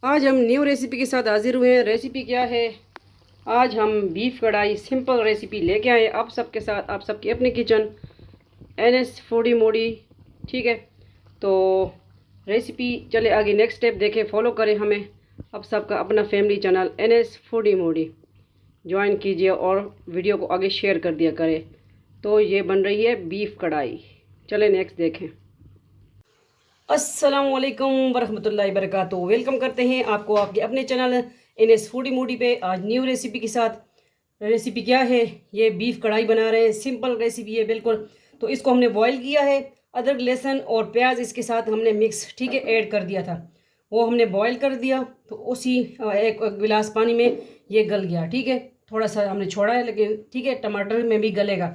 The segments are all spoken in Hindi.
आज हम न्यू रेसिपी के साथ हाजिर हुए हैं। रेसिपी क्या है? आज हम बीफ कढ़ाई सिंपल रेसिपी लेके आए आप सबके साथ, आप सबकी अपनी किचन NS फूडी मोडी। ठीक है, तो रेसिपी चले आगे, नेक्स्ट स्टेप देखें, फॉलो करें हमें। आप सबका अपना फैमिली चैनल NS फूडी मोडी ज्वाइन कीजिए और वीडियो को आगे शेयर कर दिया करें। तो ये बन रही है बीफ कढ़ाई। चले नेक्स्ट देखें। अस्सलामुअलैकुम वरहमतुल्लाहि वबरकातुहू। वेलकम करते हैं आपको आपके अपने चैनल NS फूडी मूडी पे, आज न्यू रेसिपी के साथ। रेसिपी क्या है? ये बीफ कढ़ाई बना रहे हैं, सिंपल रेसिपी है बिल्कुल। तो इसको हमने बॉईल किया है, अदरक लहसुन और प्याज इसके साथ हमने मिक्स, ठीक है, ऐड कर दिया था। वो हमने बॉईल कर दिया तो उसी एक गिलास पानी में ये गल गया। ठीक है, थोड़ा सा हमने छोड़ा है लेकिन ठीक है, टमाटर में भी गलेगा।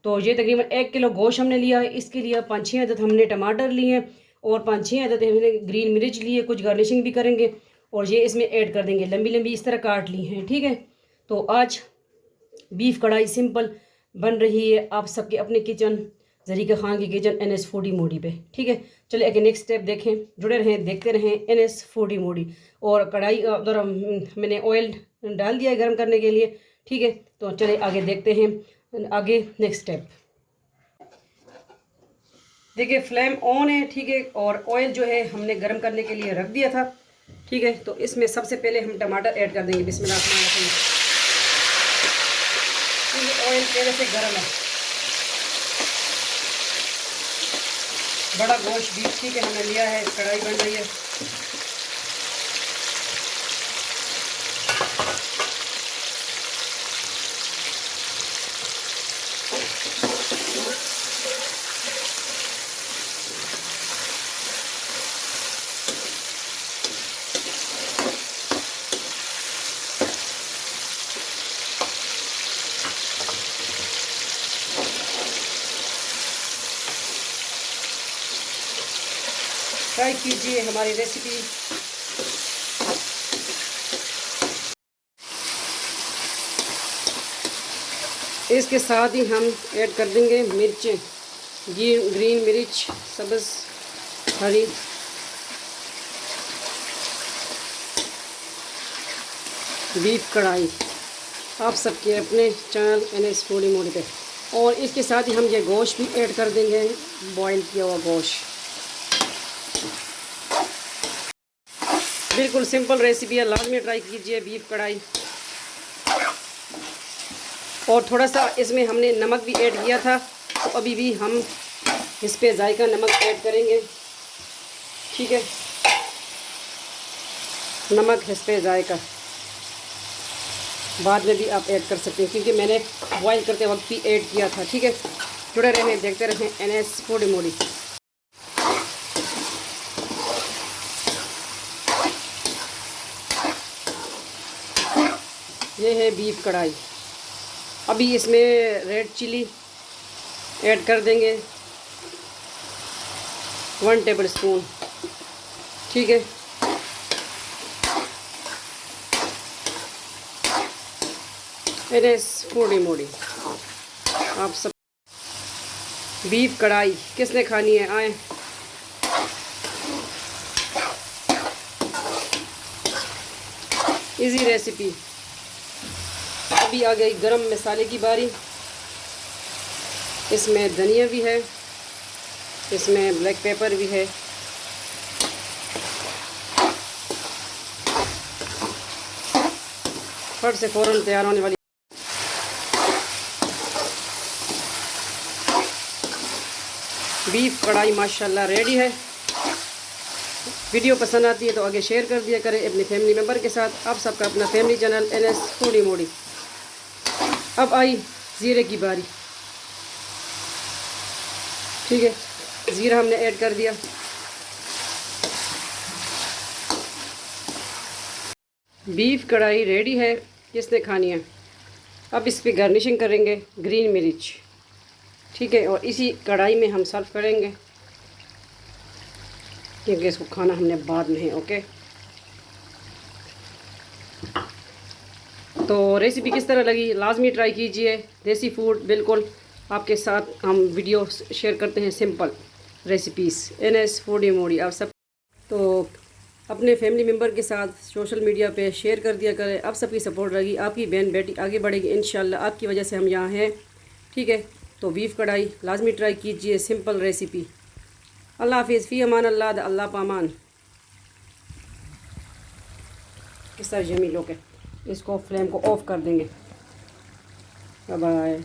तो ये तकरीबन 1 किलो गोश्त हमने लिया है। इसके लिए 5-6 अदद हमने टमाटर लिए हैं और 5-6 अदद हमने ग्रीन मिर्च लिए, कुछ गार्निशिंग भी करेंगे और ये इसमें ऐड कर देंगे। लंबी लंबी इस तरह काट ली हैं। ठीक है, तो आज बीफ कढ़ाई सिंपल बन रही है आप सबके अपने किचन जरीका खान की किचन NS फूडी मोडी पे। ठीक है, चलिए आगे नेक्स्ट स्टेप देखें, जुड़े रहें, देखते रहें NS फूडी मोडी। और कढ़ाई उधर मैंने ऑयल डाल दिया है गर्म करने के लिए। ठीक है, तो चलिए आगे देखते हैं आगे नेक्स्ट स्टेप। देखिए फ्लेम ऑन है। ठीक है, और ऑयल जो है हमने गर्म करने के लिए रख दिया था। ठीक है, तो इसमें सबसे पहले हम टमाटर ऐड कर देंगे। बिस्मिल्लाह। ऑयल पहले से गर्म है। बड़ा गोश्त बीफ, ठीक है, हमने लिया है, कढ़ाई बन रही है। ट्राई कीजिए हमारी रेसिपी। इसके साथ ही हम ऐड कर देंगे मिर्चें, ग्रीन मिर्च, सब्ज़, हरी। बीफ कढ़ाई आप सबके अपने चैनल NS फूडी मोडी पे। और इसके साथ ही हम ये गोश्त भी ऐड कर देंगे, बॉईल किया हुआ गोश्त। बिल्कुल सिंपल रेसिपी है, लाजमी ट्राई कीजिए बीफ कढ़ाई। और थोड़ा सा इसमें हमने नमक भी ऐड किया था, तो अभी भी हम इस पे जायका नमक ऐड करेंगे। ठीक है, नमक इस पे जायका बाद में भी आप ऐड कर सकते हैं क्योंकि मैंने बॉईल करते वक्त भी ऐड किया था। ठीक है, जुड़े रहें, देखते रहें NS फूडी मोडी। ये है बीफ कढ़ाई। अभी इसमें रेड चिली ऐड कर देंगे 1 टेबल स्पून। ठीक है, NS फूडी मोडी आप सब। बीफ कढ़ाई किसने खानी है, आए। Easy recipe. अभी आ गई गरम मसाले की बारी। इसमें धनिया भी है, इसमें ब्लैक पेपर भी है, फट से फ़ौरन तैयार होने वाली। बीफ कढ़ाई माशाल्लाह रेडी है। वीडियो पसंद आती है तो आगे शेयर कर दिया करें अपने फैमिली मेम्बर के साथ। आप सबका अपना फैमिली चैनल NS फूडी मोडी। अब आई ज़ीरे की बारी। ठीक है, ज़ीरा हमने ऐड कर दिया। बीफ कढ़ाई रेडी है, किसने खानी है। अब इस पर गार्निशिंग करेंगे ग्रीन मिर्च। ठीक है, और इसी कढ़ाई में हम सर्व करेंगे क्योंकि इसको खाना हमने बाद में है। ओके, तो रेसिपी किस तरह लगी लाजमी ट्राई कीजिए। देसी फूड बिल्कुल आपके साथ हम वीडियो शेयर करते हैं, सिंपल रेसिपीज़ NS फूडी मोडी आप सब। तो अपने फैमिली मेम्बर के साथ सोशल मीडिया पे शेयर कर दिया करें। आप सबकी सपोर्ट रहेगी, आपकी बहन बेटी आगे बढ़ेगी इंशाल्लाह, आपकी वजह से हम यहाँ हैं। ठीक है, तो बीफ कढ़ाई लाजमी ट्राई कीजिए, सिंपल रेसिपी। अल्लाह हाफिज़, फ़ी अमान अल्लाह, अल्लाह पामान। किस तरह जमी लोग है, इसको फ्लेम को ऑफ कर देंगे। Bye bye.